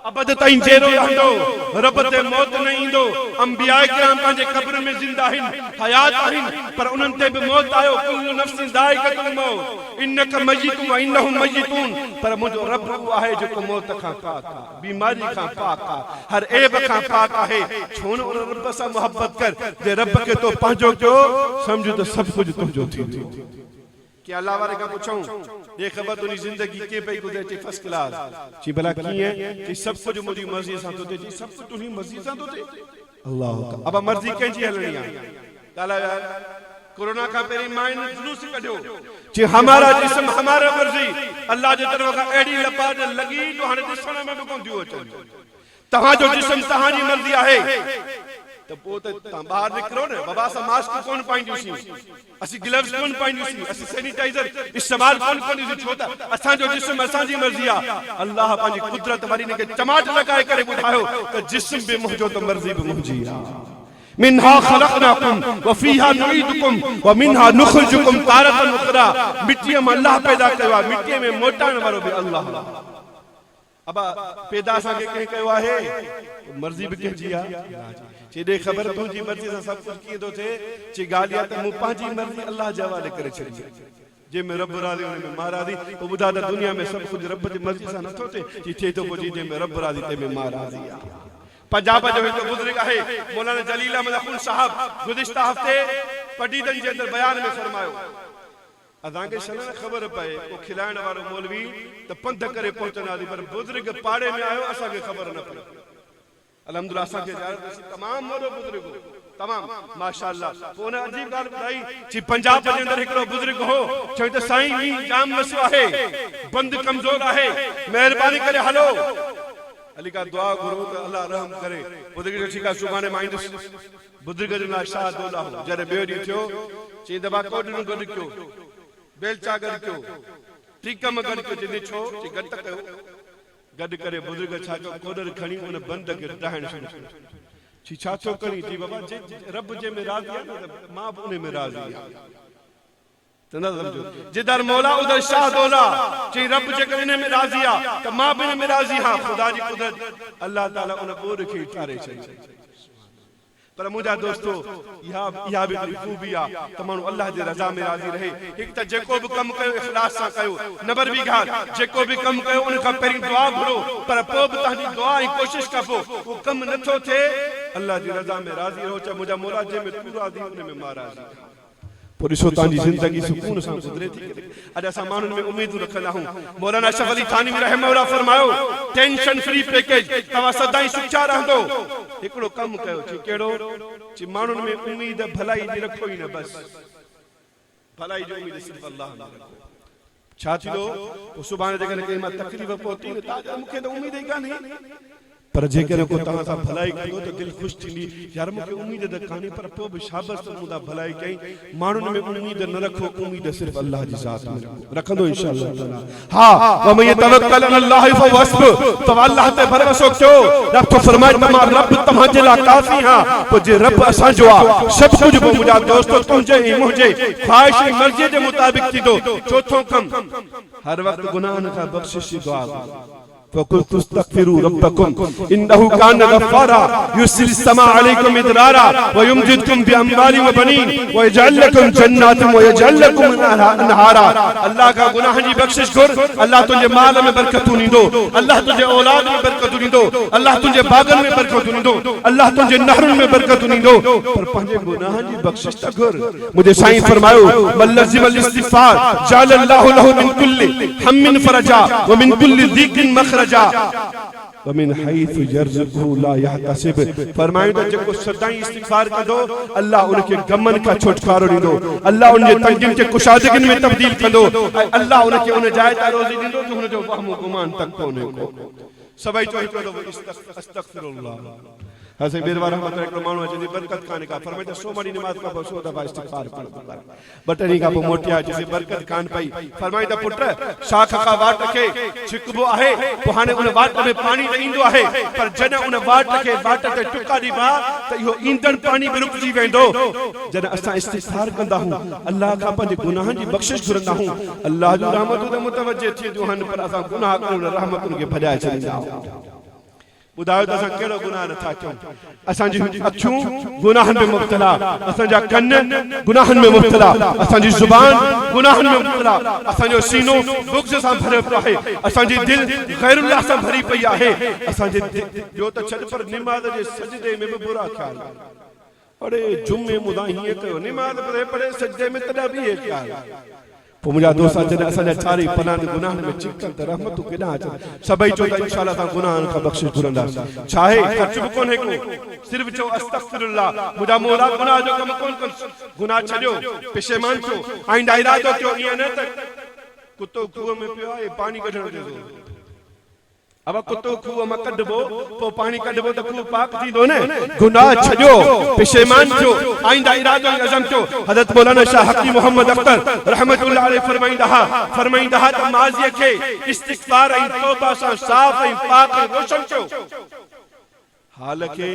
अबद ताईं जेरो रहंदो रब ते मौत न ईंदो अंबिया किराम पंहिंजे कब्र में जिंदा आहिनि हयात आहिनि पर उन्हनि ते बि मौत आयो कुल्लु नफ्सिन ज़ाइक़तुल मौत इन्नका मय्यितुन व इन्नहुम मय्यितून पर मुंहिंजो रब उहो आहे जेको मौत खां पाक आहे बीमारी खां पाक आहे हर ऐब खां पाक आहे छो न उन रब सां मोहब्बत कर जे रब खे तो पंहिंजो कयो सम्झ त सभु कुझु तुंहिंजो थी वेंदो कि अल्लाह वारे का पूछूं ये खबर तुनी जिंदगी के पे गुजरे ची फर्स्ट क्लास ची भला की है कि सब कुछ मुझी मर्जी सां तो ची सब कुछ तुनी मर्जी सां तो अल्लाह का अब मर्जी कंजी हलनी है काला यार कोरोना का पेरी माइन जुलूस कढियो ची हमारा जिस्म हमारा मर्जी अल्लाह जे तरफ का एडी लपाट लगी तो हाने दिसण में भी कोन दियो अचो तहां जो जिस्म तहां जी मर्जी आहे तो पोते ता बाहर निकलो ने बाबा सा मास्क कोन पाइंदुसी असि ग्लव्स कोन पाइंदुसी असि सैनिटाइजर इस्तेमाल कोन कंदुसी छोता असा जो जिस्म असा जी मर्जी आ अल्लाह पांजी कुदरत वारी ने के चमाट लगाए करे बुधायो तो जिस्म भी मुंजो तो मर्जी भी मुंजी आ मिनहा खलकनाकुम व फीहा नुईदुकुम व मिनहा नुखरिजुकुम तारतन उखरा मिट्टी में अल्लाह पैदा कयो मिट्टी में मोटाण वारो भी अल्लाह अब पैदा सा के कहे कयो आहे मर्जी भी कंजी आ चेदे खबर तुझी मर्जी से सब कुछ किए तो थे ची गालिया त मु पांजी मर्जी अल्लाह जे हवाले करे छड़ी जे में रब राजी उन में महाराजी ओ बुधा द दुनिया में सब कुछ रब जी मर्जी से न थे जी थे तो को जी जे में रब राजी ते में महाराजी आ पंजाब जो एक बुजुर्ग है मौलाना जलील अहमद अखुन साहब गुज़िश्ता हफ्ते पटीदन जे अंदर बयान में फरमायो अदा के शन खबर पाए को खिलाण वालो मौलवी त पंध करे पहुंचना पर बुजुर्ग पाड़े में आयो असा के खबर न पई अल्हम्दुलिल्लाह सा के तमाम मोरो बुजुर्ग तमाम माशाअल्लाह कोने अजीब गाल बताई जी पंजाब जे अंदर एकड़ो बुजुर्ग हो चई त साईं मी जाम मसो आहे बंद कमजोर आहे मेहरबानी करे हलो अली का दुआ करो त अल्लाह रहम करे बुजुर्ग जो ठीका सुभाने माइंदुस बुजुर्ग जो ना शाह दोला हो जरे बेडी थियो ची दबा कोड न गड क्यो बेलचा गड क्यो टीकम गड क्यो जिने छो ची गड कयो गड करे बुजुर्ग छा को कोडर खणी उन बंद के ॾाहण शुरू छी छा थो करी जी बाबा जे रब जे में राज़ी आहे न मां भी उन में राज़ी आहियां त न समझो जिधर मौला उधर शाह दौला जी रब जे करे में राज़ी आहे त मां भी में राज़ी हां खुदा जी कुदरत अल्लाह ताला उन बोर खे ठारे छई पर मुझा दोस्तों या भी खूबी आ त मानू अल्लाह जे रजा में राजी रहे एक त जेको भी कम कयो इखलास सा कयो नंबर भी घाट जेको भी कम कयो उन का पहिरीं दुआ घुरो पर पोइ भी तहजी दुआ ही कोशिश कबो वो कम नथो थे अल्लाह जी रजा में राजी रहो चा मुझा मौला जे में तू राजी उन में मां राजी पर ॾिसो तव्हांजी ज़िंदगी सुकून सां गुज़रे थी अॼु असां माण्हुनि में उमेदूं रखंदा आहियूं मौलाना अशरफ अली थानवी रहमहुल्लाह फरमायो टेंशन फ्री पैकेज तव्हां सदाई सुचा रहंदो हिकिड़ो कमु कयो छी कहिड़ो छी माण्हुनि में उम्मीद भलाई जी रखो ई न बस भलाई जी उम्मीद सिर्फ़ अल्लाह में रखो छा थींदो पोइ सुभाणे जेकॾहिं कंहिं मां तकलीफ़ पहुती त मूंखे त उम्मीद ई कान्हे पर जेकॾहिं को तव्हां सां भलाई कयो त दिलि ख़ुशि थींदी यार मूंखे उम्मीद त कान्हे पर पोइ बि शाबस त मूं भलाई कई माण्हुनि में उम्मीद न रखो उम्मीद सिर्फ़ अल्लाह जी ज़ात में रखंदो इंशाअल्लाह ताला हा व मन यतवक्कल अल्लाह फहुव हस्बुह तो अल्लाह ते भरोसो कयो रब तो फरमाए त मां रब तव्हांजे लाइ काफ़ी हां पोइ जे रब असांजो आहे सभु कुझु पोइ मुंहिंजा दोस्तो तुंहिंजे ऐं मुंहिंजे ख़्वाहिश ऐं मर्ज़ी जे मुताबिक़ थींदो चोथों कमु हर वक़्तु गुनाहनि खां बख़्शिश जी दुआ فقلت استغفروا ربكم انه كان غفارا يرسل السماء عليكم مدرارا ويمددكم باموال وبنين ويجعل لكم جنات ويجعل لكم انهارا اللہ کا گناہ جی بخشش کر اللہ تجھے مال میں برکت ڈیندو اللہ تجھے اولاد میں برکت ڈیندو اللہ تجھے باغن میں برکت ڈیندو اللہ تجھے نہرن میں برکت ڈیندو پر پنجے گناہ جی بخشش تا کر مجھے سائیں فرماؤ ملزم الاستغفار جعل اللہ له من كل هم فرجا ومن كل ضيق مخرجا ومن حيث يرزقه لا يحتسب فرمائے تو جب سدائیں استغفار کندو اللہ ان کے غمن کا چھٹکارو ڈیندو اللہ ان کے تنگین کے کشادگی میں تبدیل کندو اللہ ان کے ان جائے تا روزی ڈیندو جو ان جو وہم و گمان تک پہنچے کو سبائی چوہی تو استغفر اللہ حضرت بیروار رحمت اللہ ایک مانو ہے جیسے برکت کھانے کا فرمائے سو مانی نماز کا سو دفعہ استغفار پڑھتا بٹنی کا موٹیا جیسے برکت کھان پائی فرمائے تا پٹر شاخ کا واٹ رکھے چھکبو آہے پہانے انہیں واٹ میں پانی دئیندو آہے پر جنہ انہیں واٹ رکھے واٹ تے ٹکا دی با تو یہ ایندن پانی میں رک جی ویندو جنہ اسا استغفار کندا ہوں اللہ کا پنج گناہ جی بخشش گرندا ہوں اللہ جو رحمت دے متوجہ تھی جو ہن پر اسا گناہ کرن رحمت ان کے بھجائے چلیں ॿुधायो त असां कहिड़ो गुनाह नथा कयूं असांजी अखियूं गुनाहनि में मुब्तला असांजा कन गुनाहनि में मुब्तला असांजी ज़ुबान गुनाहनि में मुब्तला असांजो सीनो बुग़्ज़ सां भरियो पियो आहे असांजी दिलि ग़ैरुल्लाह सां भरी पई आहे असांजे ॿियो त छॾ पर निमाज़ जे सजदे में बि बुरा ख़्याल अड़े जुमे मुदा हीअं कयो निमाज़ पढ़े सजदे में तॾहिं बि इहे ख़्याल पोइ मुंहिंजा दोस्त जॾहिं असांजा चारई पनाह गुनाहनि में चिकन त रहमतूं केॾां अचनि सभई चओ त इंशाअल्लाह असां गुनाहनि खां बख़्शिश घुरंदासीं छा आहे ख़र्च बि कोन्हे को सिर्फ़ु चओ अस्तग़फिरुल्लाह मुंहिंजा मौला गुनाह जो कमु कोन कनि गुनाह छॾियो पेशेमान थियो आईंदा इरादो कयो ईअं न त कुतो खूह में पियो आहे पाणी कढण जो अब कुतो खूह में कढबो पोइ पाणी कढबो त खूह पाक थींदो न गुनाह छॾियो पेशेमान थियो आईंदा इरादो अज़म थियो हज़रत मौलाना शाह हकीम मोहम्मद अख्तर रहमतुल्लाह अलैहि फरमाईंदा त माज़ीअ खे इस्तिग़फ़ार ऐं तौबा सां साफ़ ऐं पाक ऐं रोशन कयो हाल के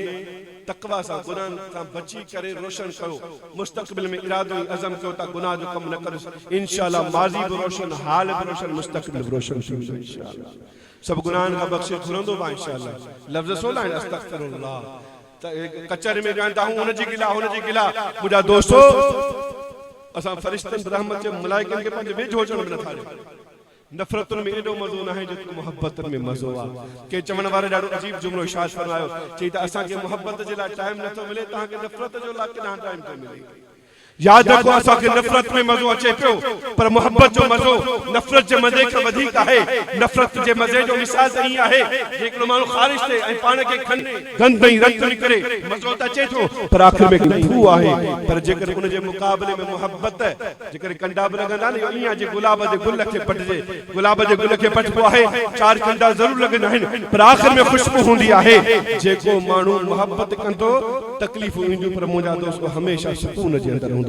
तकवा सां गुनाहनि सां बची करे रोशन कयो मुस्तक़बिल में इरादो ऐं अज़म कयो त गुनाह जो कमु न करो इंशाअल्लाह माज़ी बि रोशन हाल बि रोशन मुस्तक़बिल बि रोशन थींदो इंशाअल्लाह सब गुनाहनि खां बख़्शिश घुरंदो बि इंशाअल्लाह लफ़्ज़ सोला आहिनि अस्तग़फिरुल्लाह त कचहरी में ॻाल्हाईंदा आहियूं हुनजी गिला मुंहिंजा दोस्तो असां फ़रिश्तनि रहमत जे मलाइकनि खे पंहिंजे वेझो अचण में नथा ॾियूं नफ़रतुनि में एॾो मज़ो न आहे जेतिरो मुहबतनि में मज़ो आहे के चवण वारे ॾाढो अजीब जुमिलो इरशाद फरमायो चई त असांखे मुहबत जे लाइ टाइम नथो मिले तव्हांखे नफ़रत जो लाइ केॾांहुं टाइम थो मिले याद रखो असांखे नफ़रत में मज़ो अचे पियो पर मुहबत जो मज़ो नफ़रत जे मज़े खां वधीक आहे नफ़रत जे मज़े जो मिसाल त ईअं आहे जेकॾहिं माण्हू ख़ारिश थिए ऐं पाण खे गंद ऐं रत निकिरे मज़ो त अचे थो पर आख़िर में गंदू आहे पर जेकर उन जे मुक़ाबले में मुहबत जेकर कंडा बि लॻंदा न ईअं जे गुलाब जे गुल खे पटिजे गुलाब जे गुल खे पटिबो आहे चार कंडा ज़रूरु लॻंदा आहिनि पर आख़िर में ख़ुशबू हूंदी आहे जेको माण्हू मुहबत कंदो तकलीफ़ूं ईंदियूं पर मुंहिंजा दोस्त हमेशह सुकून जे अंदरि हूंदो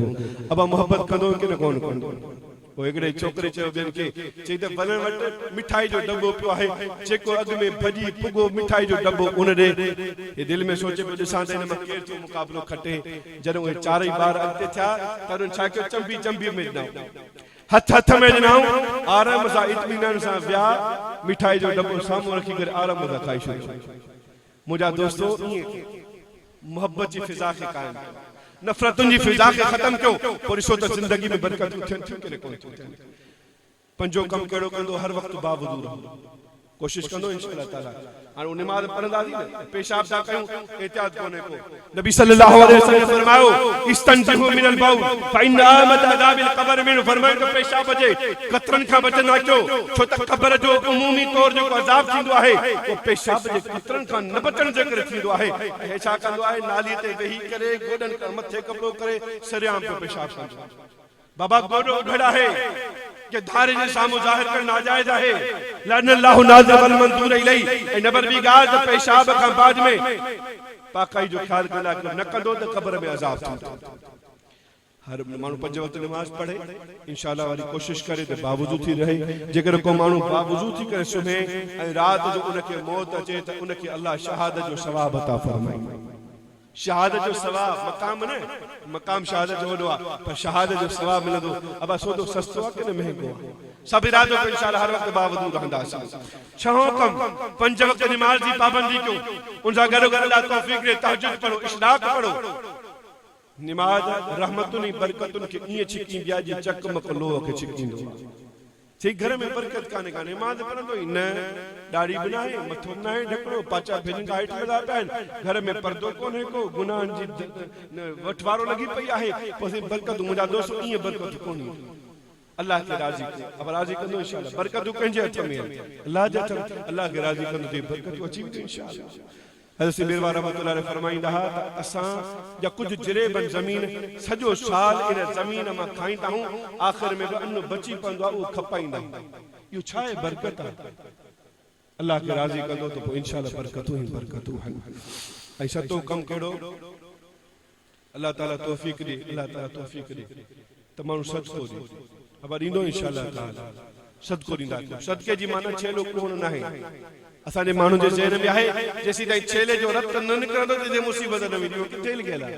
अब मोहब्बत कंदो कि न कोन कंदो पोइ हिकिड़े छोकिरे चयो ॿियनि खे चई त वञण वटि मिठाई जो दॿो पियो आहे जेको अॻु में भॼी पुॻो मिठाई जो दॿो उन ॾे हे दिलि में सोचे पियो ॾिसां त हिन मां केरु थो मुक़ाबिलो खटे जॾहिं उहे चारई ॿार अॻिते थिया त उन्हनि छा कयो चंबी में ॾिनऊं हथ में ॾिनऊं आराम सां इत्मीनान सां विया मिठाई जो दॿो साम्हूं रखी करे आराम सां खाई छॾियो मुंहिंजा दोस्तो ईअं मोहब्बत जी फिज़ा खे क़ाइमु नफ़रतुनि जी फिज़ा खे ख़तम कयो पोइ ॾिसो त ज़िंदगी में बरकतूं थियनि थियूं कि न कोन थियूं थियनि पंहिंजो कमु कहिड़ो कंदो हर वक़्तु बावजूद रहंदो कोशिश कंदो इंशाअल्लाह ताला हाणे निमाज़ पढ़ंदासीं न पेशाब था कयूं एहतियात कोन्हे को नबी सल्लल्लाहु अलैहि वसल्लम फरमायो इस्तंजिहु मिनल बाउल फइन आमद अदाबिल क़ब्र में फरमायो त पेशाब जे कतरनि खां बचंदा कयो छो त क़ब्र जो उमूमी तौर जो अज़ाब थींदो आहे वो पेशाब जे कतरनि खां न बचण जे करे थींदो आहे हे छा कंदो आहे नाली ते वेही करे गोॾनि खां मथे कपिड़ो करे सरियाम पियो पेशाब कंदो बाबा गोॾो उघड़ आहे कि धारे जे साम्हूं ज़ाहिर करणु नाजाइज़ आहे लअनल्लाहु नाज़िर वल मंदूर इलैहि ऐं नंबर ॿी ॻाल्हि त पेशाब खां बाद में पाकाई जो ख़्याल कंदा न कंदो त क़ब्र में अज़ाब थींदो हर माण्हू पंज वक़्त नमाज़ पढ़े इंशाअल्लाह वारी कोशिश करे त बावजूद थी रहे जेकर को माण्हू बावजूद थी करे सुम्हे ऐं राति जो उनखे मौत अचे त उनखे अल्लाह शहादत जो सवाब अता फरमाए शहादत जो सवाब मकाम शहादत जो वॾो आहे पर शहादत जो सवाब मिलंदो अब सौदो सस्तो आहे कि न महांगो आहे सब इरादो पे इंशाअल्लाह हर वक्त बावजूद रहंदासीं। छहों कम 5 वक्त नमाज की पाबंदी क्यों उनसा गरो गरो अल्लाह तौफीक दे, तहज्जुद पढ़ो, इशराक पढ़ो। नमाज रहमतुन बरकतुन के इए छिकी दिया जी चकमक लोह के छिकींदो। ठीक घर में बरकत काने का नमाज पढ़ंदो ही न दाढ़ी बनाए मथो बनाए ढकड़ो पाचा भेजन का हाइट लगा पाइन घर में पर्दो कोने को गुनाह जी वठवारो लगी पई आहे पोइ बरकत मुंजा दोस्त इए बरकत कोनी अल्लाह के राजी को अब राजी कंदो इंशाअल्लाह बरकत कंजे हथ में अल्लाह जे हथ अल्लाह के राजी कंदो ते बरकत अची वेंदी इंशाअल्लाह। हज़रत मिरवा रहमतुल्लाह अलैहि फरमाइंदा हा त असां जा कुछ जिरे बन जमीन सजो साल इन जमीन में खाईंदा हूं आखिर में अन्न बची पंदो वो खपाइंदा यो छाए बरकत अल्लाह के राजी कंदो तो इंशाअल्लाह बरकतू ही बरकतू है। ऐसा तो कम केड़ो अल्लाह ताला तौफीक दे, अल्लाह ताला तौफीक दे त मानु सदको दे अब ॾींदो इंशाअल्लाह ताला सदको ॾींदा। सदके जी माना छेलो कोन न है असांजे माण्हू जे ज़हन में आहे जेसी ताईं छेले जो रत न निकिरंदो ते मुसीबत न वेंदी किथे लिखियल आहे।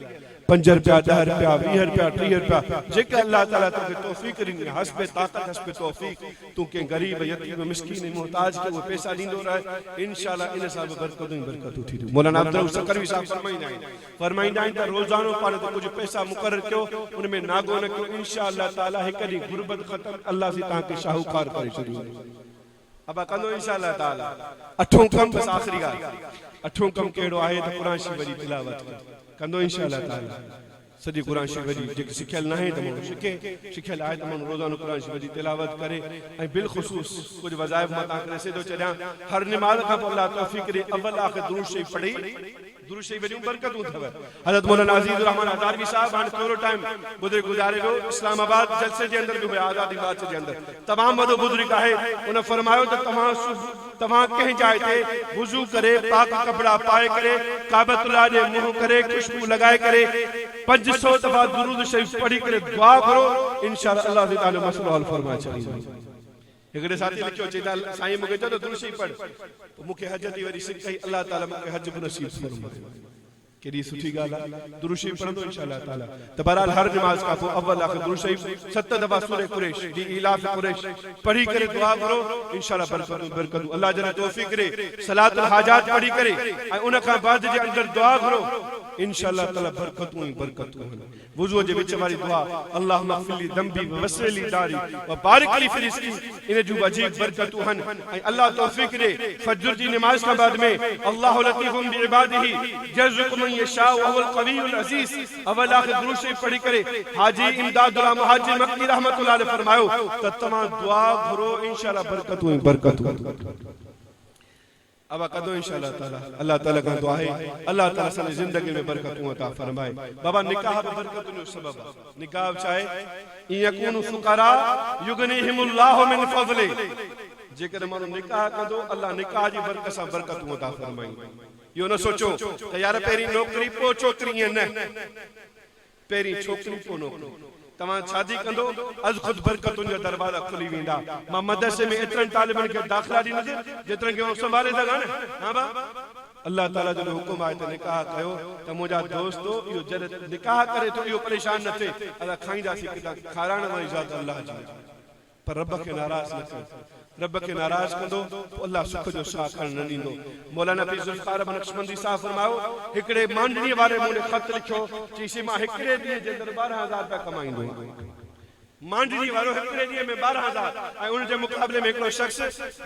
5 रुपया 10 रुपया 20 रुपया 30 रुपया जेके अल्लाह ताला तोखे तौफीक ॾिनी हस्बे ताकत हस्बे तौफीक तू के गरीब यतीम मिस्कीन मोहताज के वो पैसा ॾींदो रहे इंशाअल्लाह इन सां बरकतूं ही बरकतूं थी। मौलाना अब्दुल सकरवी साहब फरमाइंदा आहिनि त रोज़ानो पाण ते कुछ पैसा मुक़रर कयो उन में नागो न कयो इंशाअल्लाह ताला हिक ॾींहुं गुरबत ख़त्म अल्लाह से तव्हांखे शाहूकार करे छॾींदो। अब कंदो इंशाअल्लाह ताला। 8 कम बस आखिरी ॻाल्हि 8 कम कहिड़ो आहे त क़ुरान शरीफ़ जी तिलावत कंदो इंशाअल्लाह ताला। सॼी क़ुरान शरीफ़ जी जेके सिखियल न आहे त माण्हू सिखे सिखियल आहे त माण्हू रोज़ानो क़ुरान शरीफ़ जी तिलावत करे ऐं बिलख़ुसूस कुछ वज़ाइफ मां तव्हांखे रसे थो चॾियां हर नमाज़ खां पोइ अल्लाह तौफीक ॾे अव्वल आख़िर दुरूद शरीफ़ पढ़ी दुरूद शरीफ़ वॾियूं बरकतूं अथव। हज़रत मौलाना अज़ीज़ुर रहमान हज़ारवी साहब हाणे थोरो टाइम गुज़ारे वियो इस्लामाबाद जलसे जे अंदर बि हुया आज़ादी मार्च जे अंदर तमामु वॾो बुज़ुर्ग आहे उन फरमायो त तव्हां कंहिं जाइ ते वुज़ू करे पाक कपड़ा पाए करे काबतुल्लाह जे मुंहुं करे खुशबू लगाए करे 500 दफ़ा दुरूद शरीफ़ पढ़ी करे दुआ करो इंशाअल्लाह अल्लाह ताला मसलो हल फरमाए छॾींदो। हिकिड़े साथी लिखियो चई त साईं मूंखे चयो त दुरूद शरीफ़ पढ़ मूंखे हज जी वरी सिख कई अल्लाह ताला मूंखे हज बि नसीब फरमाए केॾी सुठी ॻाल्हि आहे दुरूद शरीफ़ पढ़ंदो इंशाअल्लाह ताला। त बहरहाल हर नमाज़ खां पोइ अव्वल आख़िर दुरूद शरीफ़ 7 दफ़ा सूरह कुरैश दी इलाफ कुरैश पढ़ी करे दुआ करो इंशाअल्लाह बरकतूं बरकतूं अल्लाह जल तौफीक दे। सलातुल हाजात पढ़ी करे ऐं उन खां बाद जे अंदर दुआ करो इंशाअल्लाह ताला बरकतूं ही बरकतूं। वुज़ू जे विच वारी दुआ अल्लाहुम्मा फ़िली दंबी व वसली दारी व बारिक ली फ़ी रिज़्क़ी इन जूं अजीब बरकतूं हन ऐं अल्लाह तौफीक दे। फजर जी नमाज खां बाद में अल्लाहु लतीफ़ुम बि इबादिही यरज़ुक़ु मन यशाउ व हुवल क़वियुल अज़ीज़ अव्वल आख़िर दुरूद शरीफ़ पढ़ी करे हाजी इमदादुल्लाह मुहाजिर मक्की रहमतुल्लाह अलैहि फरमायो त तमाम दुआ घुरो इंशाअल्लाह बरकतूं ही बरकतूं। अब कदो इंशाअल्लाह ताला अल्लाह ताला का दुआ है अल्लाह ताला असांजी ज़िंदगी में बरकतूं अता फरमाए। बाबा निकाह बि बरकतुनि जो सबब आहे। निकाह चाहे यकुनु फुकरा युगनिहिमुल्लाहु मिन फज़ले जेकर माण्हू निकाह कंदो अल्लाह निकाह जी बरकत सां बरकतूं अता फरमाई। यो न सोचो त यार पहिरीं नौकरी पोइ छोकिरी न पहिरीं छोकिरी पोइ नौकरी तव्हां शादी कंदो अज खुद बरकतुनि जा दरवाजा खुली वेंदा। मां मदरसे में एतिरनि तालिबनि खे दाख़िला ॾींदुसि जेतिरनि खे संभाले सघां न। हा बा अल्लाह ताला जो हुकुम आहे त निकाह कयो त मुंहिंजा दोस्तो इहो जॾहिं निकाह करे तो इहो परेशान न थिए असां खाईंदासीं किथां खाराइण वारी ज़ात अल्लाह जी पर रब खे नाराज़ न कयो। रब के नाराज कंदो अल्लाह सुख जो साह खण न ॾींदो। मौलाना पीर ज़ुल्फ़िकार नक्शबंदी साहब फरमायो हिकिड़े मांडणी वारे मूंखे ख़त लिखियो चईसि मां हिकिड़े ॾींहं जे अंदरि 12,000 रुपया कमाईंदो। मांडणी वारो हिकिड़े ॾींहं में 12,000 ऐं उन जे मुक़ाबले में हिकिड़ो शख़्स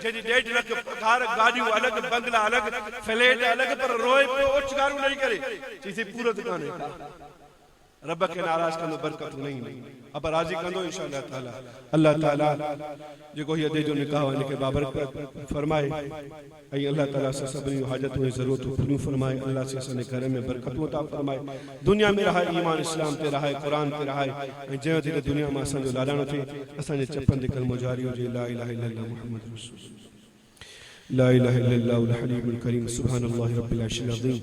जंहिंजी 1.5 लख पघार गाॾियूं अलॻि बंगला अलॻि फ्लैट अलॻि पर रोए पियो ओचगारूं ॾेई करे चईसि पूरत कान्हे रब के नाराज कंदो बरकतूं नहीं अब राजी कंदो इंशाअल्लाह ताला। अल्लाह ताला जेको हीअ दे जो निकाह आहे इनखे बाबरकत फरमाए ऐं अल्लाह ताला सां सभिनी हाजतूं ऐं ज़रूरतूं पूरियूं फरमाए। अल्लाह से असांजे घर में बरकतूं अता फरमाए दुनिया में रहाए ईमान इस्लाम ते रहाए क़ुरान ते रहाए ऐं जंहिं ते दुनिया में असांजो लाॾाणो थिए असांजे चपनि ते कलमो जारी हुजे ला इलाहा इल्लल्लाह मुहम्मद रसूलुल्लाह। ला इलाहा इल्लल्लाहुल हलीमुल करीम सुब्हानल्लाहि रब्बिल अर्शिल अज़ीम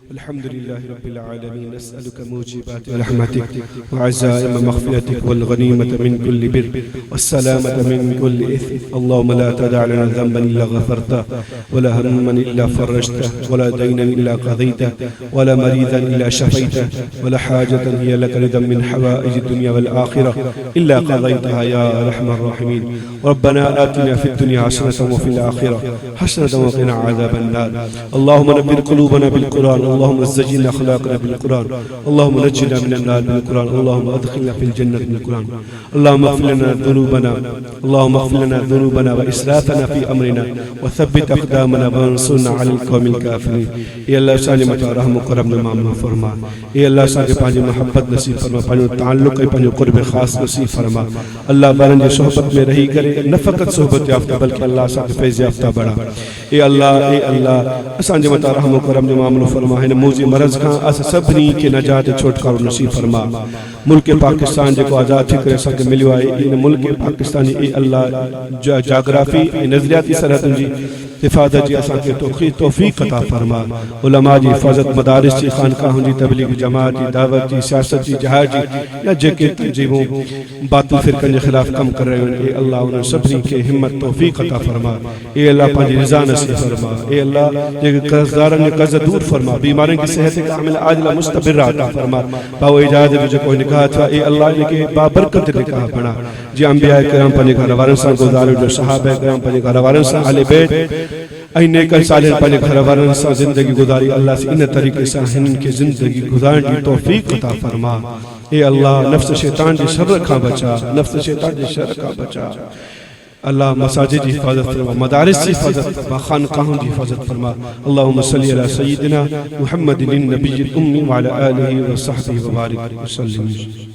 वल्हम्दुलिल्लाहि रब्बिल आलमीन नस्अलुका मूजिबाति रहमतिक व अज़ाइम मग़फ़िरतिक वल गनीमत मिन कुल्लि बिर वस्सलामत मिन कुल्लि इथ्म अल्लाहुम्मा ला तदअ लना ज़ंबन इल्ला गफ़रतहु वला हम्मन इल्ला फ़रजतहु वला दयनन इल्ला क़ज़यतहु वला मरीज़न इल्ला शफ़यतहु वला हाजतन हिय लक रिदन मिन हवाइज दुनिया वल आखिरह इल्ला क़ज़यतहा या अरहमर राहिमीन रब्बना आतिना फ़िद दुनिया हसनतन व फ़िल आखिरह हसनतन व क़िना अज़ाबन नार अल्लाहुम्मा नव्विर क़ुलूबना बिल क़ुरआन अल्लाहुम्मा ज़य्यिन अख़लाक़ना बिल क़ुरआन अल्लाहुम्मा नज्जिना मिनन नार बिल क़ुरआन अल्लाहुम्मा अदख़िलना फ़िल जन्नति बिल क़ुरआन अल्लाहुम्मा इग़फ़िर लना ज़ुनूबना व इसराफ़ना फ़ी अमरिना व थब्बित अक़दामना वंसुरना अलल क़ौमिल काफ़िरीन। ए अल्लाह असांजे मथां रहम करम मामला फरमा। ए अल्लाह असांखे पंहिंजी मोहब्बत नसीब फरमा, पंहिंजो ताल्लुक़ ऐं पंहिंजो क़ुर्ब ख़ास नसीब फरमा। अल्लाह ॿारनि जी सोहबत में रही करे न फ़क़त सोहबत याफ़्ता बल्कि अल्लाह असांखे फैज़ याफ़्ता बणा। ए अल्लाह असांजे मथां रहम करम जो मामलो फरमा। हिन मूज़ी मरज़ खां असां सभिनी खे नजात छुटकारो नसीब फरमा। मुल्क पाकिस्तान जेको आज़ाद थी करे असांखे मिलियो आहे, इन मुल्क पाकिस्तानी ए अल्लाह जाग्राफ़ी ऐं नज़रियाती सरहदुनि जी हिफ़ाज़त जी असांखे तौफ़ीक़ अता फरमा। उलमा जी हिफ़ाज़त, मदारिस जी, ख़ानक़ाहुनि जी, तबलीग जमात जी, दावत जी, सियासत जी, जहाद जी, या जेके तंज़ीमूं बातिल फ़िरक़नि जे ख़िलाफ़ कम कर रहे आहिनि, ए अल्लाह उन्हनि सभिनी खे हिम्मत तौफ़ीक़ अता फरमा। ए अल्लाह पंहिंजी रिज़ा नसीब फरमा। ए अल्लाह जेके कर्ज़दारनि जो कर्ज़ दूर फरमा, बीमारनि खे सेहत कामिल आजिला मुस्तबिरा अता फरमा। बाओ इजाज़त जो जेको निकाह था, ए अल्लाह इनखे बाबरकत निकाह बणा। जीअं अंबिया किराम पंहिंजे घर वारनि सां गुज़ारियो, जो सहाबा किराम पंहिंजे घर वारनि सां अहले बैत ऐं नेक सालिह पंहिंजे घर वारनि सां ज़िंदगी गुज़ारी, अल्लाह से इन तरीक़े सां हिननि खे ज़िंदगी गुज़ारण जी तौफ़ीक़ अता फरमा। ए अल्लाह नफ्स शैतान जे शर खां बचा, नफ्स शैतान जे शर खां बचा। अल्लाह मसाजिद की हिफाजत फरमा, मदारिस की हिफाजत फरमा, खानक़ाहों की हिफाजत फरमा। अल्लाहुम्मा सल्लि अला सय्यिदिना मुहम्मदिन नबिय्यिल उम्मी व अला आलिहि व सहबिहि व बारिक वसल्लिम।